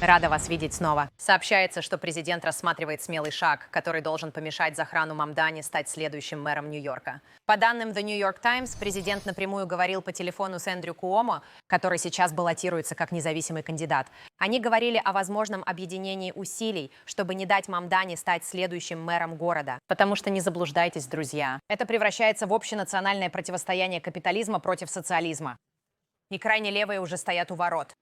Рада вас видеть снова. Сообщается, что президент рассматривает смелый шаг, который должен помешать Захрану Мамдани стать следующим мэром Нью-Йорка. По данным The New York Times, президент напрямую говорил по телефону с Эндрю Куомо, который сейчас баллотируется как независимый кандидат. Они говорили о возможном объединении усилий, чтобы не дать Мамдани стать следующим мэром города. Потому что не заблуждайтесь, друзья. Это превращается в общенациональное противостояние капитализма против социализма. И крайне левые уже стоят у ворот.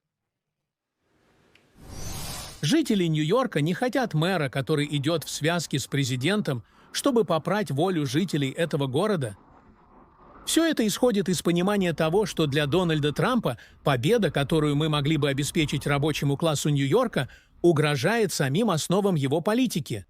Жители Нью-Йорка не хотят мэра, который идет в связке с президентом, чтобы попрать волю жителей этого города. Все это исходит из понимания того, что для Дональда Трампа победа, которую мы могли бы обеспечить рабочему классу Нью-Йорка, угрожает самим основам его политики.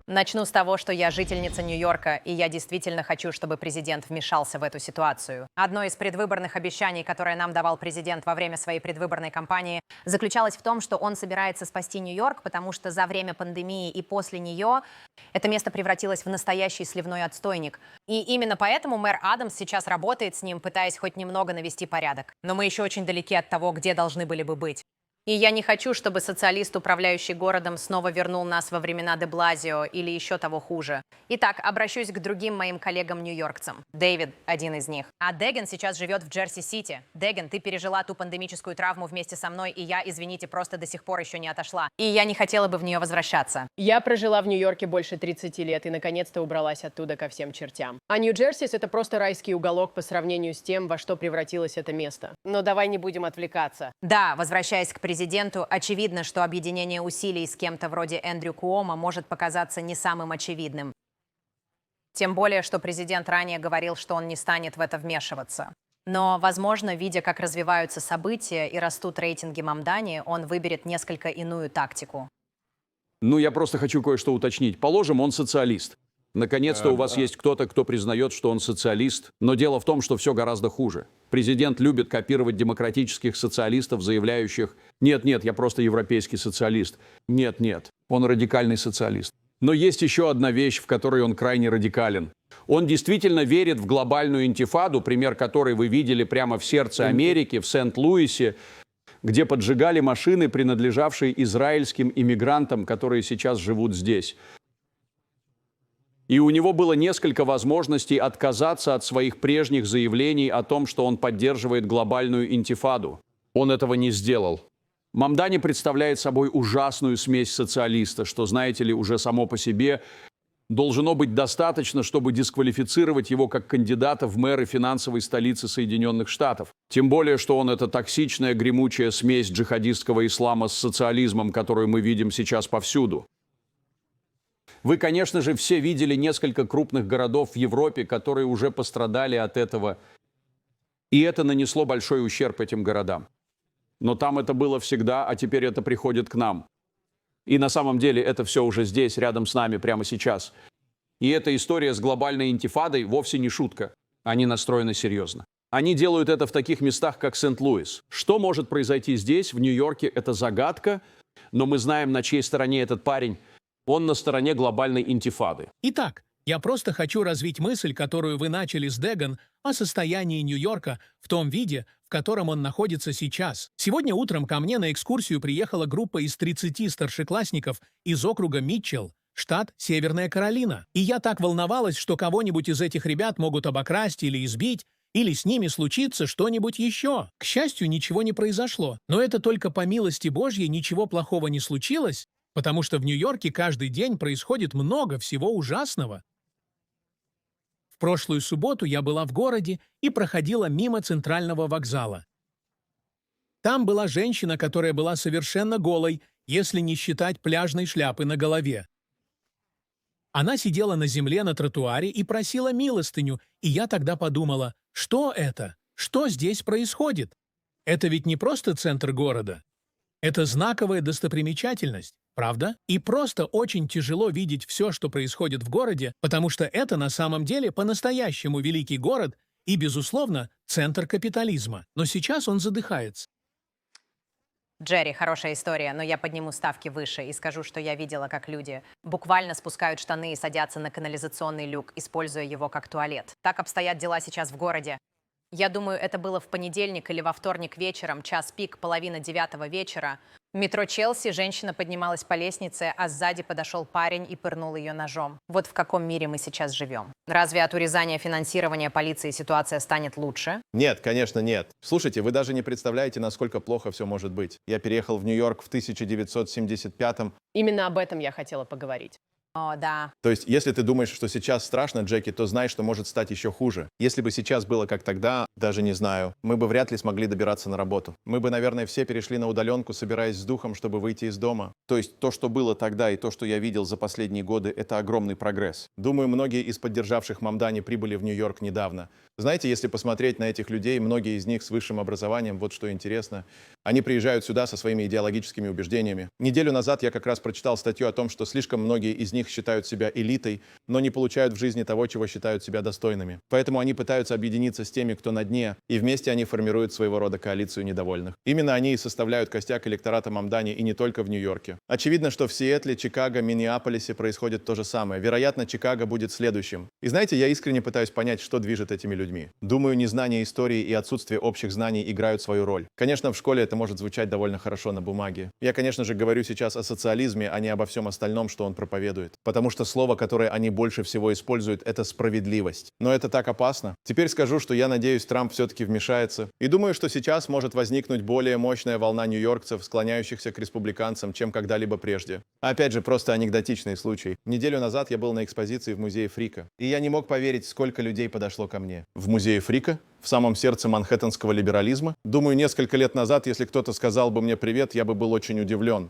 Начну с того, что я жительница Нью-Йорка, и я действительно хочу, чтобы президент вмешался в эту ситуацию. Одно из предвыборных обещаний, которое нам давал президент во время своей предвыборной кампании, заключалось в том, что он собирается спасти Нью-Йорк, потому что за время пандемии и после нее это место превратилось в настоящий сливной отстойник. И именно поэтому мэр Адамс сейчас работает с ним, пытаясь хоть немного навести порядок. Но мы еще очень далеки от того, где должны были бы быть. И я не хочу, чтобы социалист, управляющий городом, снова вернул нас во времена де Блазио или еще того хуже. Итак, обращусь к другим моим коллегам-нью-йоркцам. Дэвид – один из них. А Дэган сейчас живет в Джерси-Сити. Дэган, ты пережила ту пандемическую травму вместе со мной, и я, извините, просто до сих пор еще не отошла. И я не хотела бы в нее возвращаться. Я прожила в Нью-Йорке больше 30 лет и, наконец-то, убралась оттуда ко всем чертям. А Нью-Джерсис – это просто райский уголок по сравнению с тем, во что превратилось это место. Но давай не будем отвлекаться. Да, возвращаясь к президенту, очевидно, что объединение усилий с кем-то вроде Эндрю Куомо может показаться не самым очевидным. Тем более, что президент ранее говорил, что он не станет в это вмешиваться. Но, возможно, видя, как развиваются события и растут рейтинги Мамдани, он выберет несколько иную тактику. Я просто хочу кое-что уточнить. Положим, он социалист. Наконец-то у вас есть кто-то, кто признает, что он социалист. Но дело в том, что все гораздо хуже. Президент любит копировать демократических социалистов, заявляющих: «Нет-нет, я просто европейский социалист». Нет-нет, он радикальный социалист. Но есть еще одна вещь, в которой он крайне радикален. Он действительно верит в глобальную интифаду, пример которой вы видели прямо в сердце Америки, в Сент-Луисе, где поджигали машины, принадлежавшие израильским иммигрантам, которые сейчас живут здесь. И у него было несколько возможностей отказаться от своих прежних заявлений о том, что он поддерживает глобальную интифаду. Он этого не сделал. Мамдани представляет собой ужасную смесь социалиста, что, знаете ли, уже само по себе должно быть достаточно, чтобы дисквалифицировать его как кандидата в мэры финансовой столицы Соединенных Штатов. Тем более, что он это токсичная, гремучая смесь джихадистского ислама с социализмом, которую мы видим сейчас повсюду. Вы, конечно же, все видели несколько крупных городов в Европе, которые уже пострадали от этого. И это нанесло большой ущерб этим городам. Но там это было всегда, а теперь это приходит к нам. И на самом деле это все уже здесь, рядом с нами, прямо сейчас. И эта история с глобальной интифадой вовсе не шутка. Они настроены серьезно. Они делают это в таких местах, как Сент-Луис. Что может произойти здесь, в Нью-Йорке, это загадка. Но мы знаем, на чьей стороне этот парень. Он на стороне глобальной интифады. Итак, я просто хочу развить мысль, которую вы начали с Дэган, о состоянии Нью-Йорка в том виде, в котором он находится сейчас. Сегодня утром ко мне на экскурсию приехала группа из 30 старшеклассников из округа Митчелл, штат Северная Каролина. И я так волновалась, что кого-нибудь из этих ребят могут обокрасть или избить, или с ними случится что-нибудь еще. К счастью, ничего не произошло. Но это только по милости Божьей ничего плохого не случилось, потому что в Нью-Йорке каждый день происходит много всего ужасного. В прошлую субботу я была в городе и проходила мимо центрального вокзала. Там была женщина, которая была совершенно голой, если не считать пляжной шляпы на голове. Она сидела на земле на тротуаре и просила милостыню, и я тогда подумала, что это? Что здесь происходит? Это ведь не просто центр города. Это знаковая достопримечательность, правда? И просто очень тяжело видеть все, что происходит в городе, потому что это на самом деле по-настоящему великий город и, безусловно, центр капитализма. Но сейчас он задыхается. Джерри, хорошая история, но я подниму ставки выше и скажу, что я видела, как люди буквально спускают штаны и садятся на канализационный люк, используя его как туалет. Так обстоят дела сейчас в городе. Я думаю, это было в понедельник или во вторник вечером, час пик, 8:30 вечера. В метро Челси женщина поднималась по лестнице, а сзади подошел парень и пырнул ее ножом. Вот в каком мире мы сейчас живем. Разве от урезания финансирования полиции ситуация станет лучше? Нет, конечно, нет. Слушайте, вы даже не представляете, насколько плохо все может быть. Я переехал в Нью-Йорк в 1975-м. Именно об этом я хотела поговорить. О, да. То есть, если ты думаешь, что сейчас страшно, Джеки, то знай, что может стать еще хуже. Если бы сейчас было как тогда, даже не знаю, мы бы вряд ли смогли добираться на работу. Мы бы, наверное, все перешли на удаленку, собираясь с духом, чтобы выйти из дома. То есть, то, что было тогда и то, что я видел за последние годы, это огромный прогресс. Думаю, многие из поддержавших Мамдани прибыли в Нью-Йорк недавно. Знаете, если посмотреть на этих людей, многие из них с высшим образованием, вот что интересно, они приезжают сюда со своими идеологическими убеждениями. Неделю назад я как раз прочитал статью о том, что слишком многие из них считают себя элитой, но не получают в жизни того, чего считают себя достойными. Поэтому они пытаются объединиться с теми, кто на дне, и вместе они формируют своего рода коалицию недовольных. Именно они и составляют костяк электората Мамдани, и не только в Нью-Йорке. Очевидно, что в Сиэтле, Чикаго, Миннеаполисе происходит то же самое. Вероятно, Чикаго будет следующим. И знаете, я искренне пытаюсь понять, что движет этими людьми. Думаю, незнание истории и отсутствие общих знаний играют свою роль. Конечно, в школе это может звучать довольно хорошо на бумаге. Я, конечно же, говорю сейчас о социализме, а не обо всем остальном, что он проповедует. Потому что слово, которое они больше всего используют, это справедливость. Но это так опасно. Теперь скажу, что я надеюсь, Трамп все-таки вмешается. И думаю, что сейчас может возникнуть более мощная волна нью-йоркцев, склоняющихся к республиканцам, чем когда-либо прежде. Опять же, просто анекдотичный случай. Неделю назад я был на экспозиции в музее Фрика. И я не мог поверить, сколько людей подошло ко мне. В музее Фрика? В самом сердце манхэттенского либерализма? Думаю, несколько лет назад, если кто-то сказал бы мне привет, я бы был очень удивлен.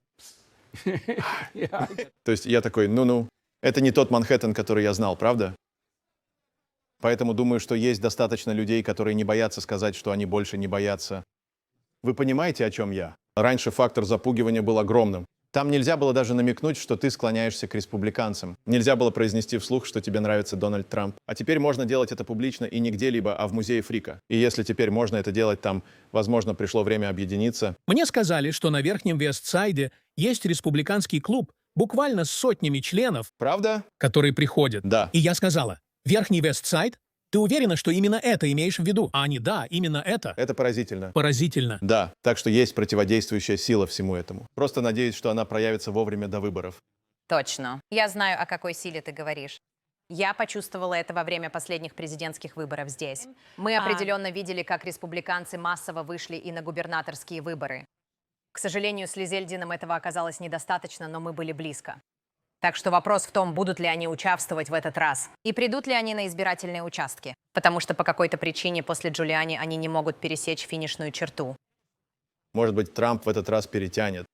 То есть я такой, ну-ну, это не тот Манхэттен, который я знал, правда? Поэтому думаю, что есть достаточно людей, которые не боятся сказать, что они больше не боятся. Вы понимаете, о чем я? Раньше фактор запугивания был огромным. Там нельзя было даже намекнуть, что ты склоняешься к республиканцам. Нельзя было произнести вслух, что тебе нравится Дональд Трамп. А теперь можно делать это публично и не где-либо, а в музее Фрика. И если теперь можно это делать там, возможно, пришло время объединиться. Мне сказали, что на Верхнем Вестсайде есть республиканский клуб, буквально с сотнями членов, Правда? которые приходят. Да. И я сказала, Верхний Вестсайд? Ты уверена, что именно это имеешь в виду? А они, да, именно это. Это поразительно. Поразительно. Да, так что есть противодействующая сила всему этому. Просто надеюсь, что она проявится вовремя до выборов. Точно. Я знаю, о какой силе ты говоришь. Я почувствовала это во время последних президентских выборов здесь. Мы определенно видели, как республиканцы массово вышли и на губернаторские выборы. К сожалению, с Лизельдином этого оказалось недостаточно, но мы были близко. Так что вопрос в том, будут ли они участвовать в этот раз. И придут ли они на избирательные участки. Потому что по какой-то причине после Джулиани они не могут пересечь финишную черту. Может быть, Трамп в этот раз перетянет.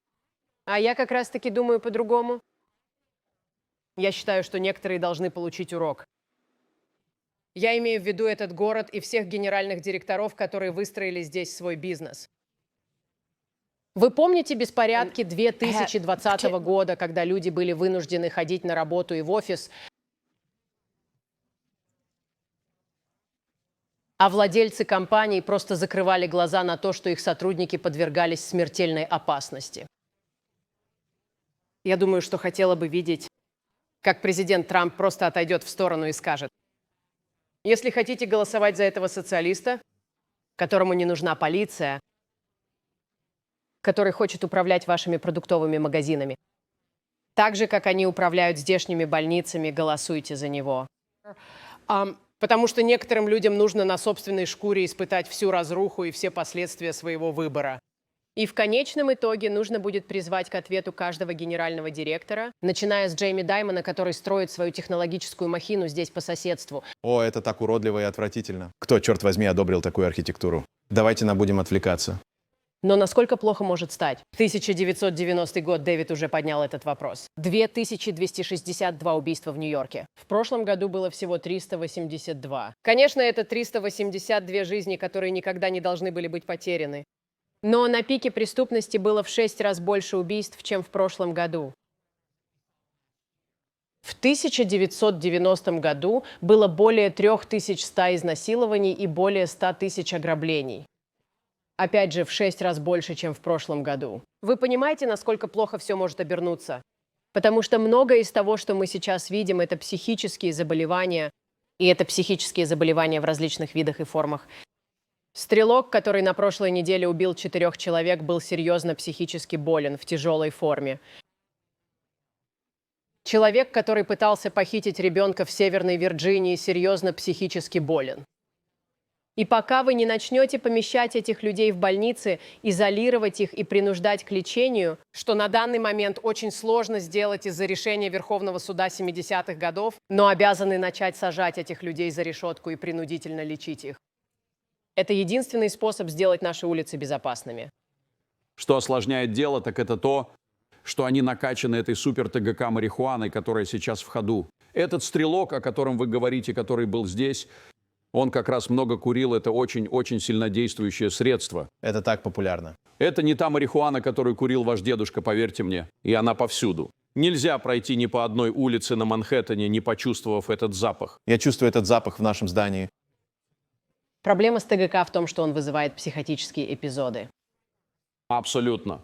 А я как раз-таки думаю по-другому. Я считаю, что некоторые должны получить урок. Я имею в виду этот город и всех генеральных директоров, которые выстроили здесь свой бизнес. Вы помните беспорядки 2020 года, когда люди были вынуждены ходить на работу и в офис, а владельцы компаний просто закрывали глаза на то, что их сотрудники подвергались смертельной опасности? Я думаю, что хотела бы видеть, как президент Трамп просто отойдет в сторону и скажет: если хотите голосовать за этого социалиста, которому не нужна полиция, который хочет управлять вашими продуктовыми магазинами, так же, как они управляют здешними больницами, голосуйте за него. Потому что некоторым людям нужно на собственной шкуре испытать всю разруху и все последствия своего выбора. И в конечном итоге нужно будет призвать к ответу каждого генерального директора, начиная с Джейми Даймона, который строит свою технологическую махину здесь по соседству. О, это так уродливо и отвратительно. Кто, черт возьми, одобрил такую архитектуру? Давайте будем отвлекаться. Но насколько плохо может стать? В 1990 год Дэвид уже поднял этот вопрос. 2262 убийства в Нью-Йорке. В прошлом году было всего 382. Конечно, это 382 жизни, которые никогда не должны были быть потеряны. Но на пике преступности было в 6 раз больше убийств, чем в прошлом году. В 1990 году было более 3100 изнасилований и более 100 тысяч ограблений. Опять же, в 6 раз больше, чем в прошлом году. Вы понимаете, насколько плохо все может обернуться? Потому что многое из того, что мы сейчас видим, это психические заболевания. И это психические заболевания в различных видах и формах. Стрелок, который на прошлой неделе убил 4 человек, был серьезно психически болен, в тяжелой форме. Человек, который пытался похитить ребенка в Северной Вирджинии, серьезно психически болен. И пока вы не начнете помещать этих людей в больницы, изолировать их и принуждать к лечению, что на данный момент очень сложно сделать из-за решения Верховного суда 70-х годов, но обязаны начать сажать этих людей за решетку и принудительно лечить их. Это единственный способ сделать наши улицы безопасными. Что осложняет дело, так это то, что они накачаны этой супер-ТГК марихуаной, которая сейчас в ходу. Этот стрелок, о котором вы говорите, который был здесь, он как раз много курил, это очень-очень сильнодействующее средство. Это так популярно. Это не та марихуана, которую курил ваш дедушка, поверьте мне, и она повсюду. Нельзя пройти ни по одной улице на Манхэттене, не почувствовав этот запах. Я чувствую этот запах в нашем здании. Проблема с ТГК в том, что он вызывает психотические эпизоды. Абсолютно.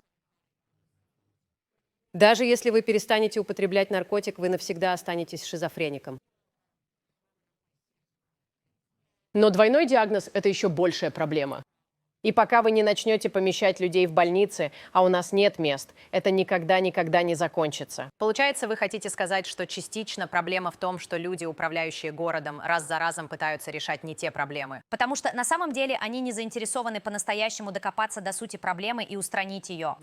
Даже если вы перестанете употреблять наркотик, вы навсегда останетесь шизофреником. Но двойной диагноз – это еще большая проблема. И пока вы не начнете помещать людей в больницы, а у нас нет мест, это никогда не закончится. Получается, вы хотите сказать, что частично проблема в том, что люди, управляющие городом, раз за разом пытаются решать не те проблемы? Потому что на самом деле они не заинтересованы по-настоящему докопаться до сути проблемы и устранить ее.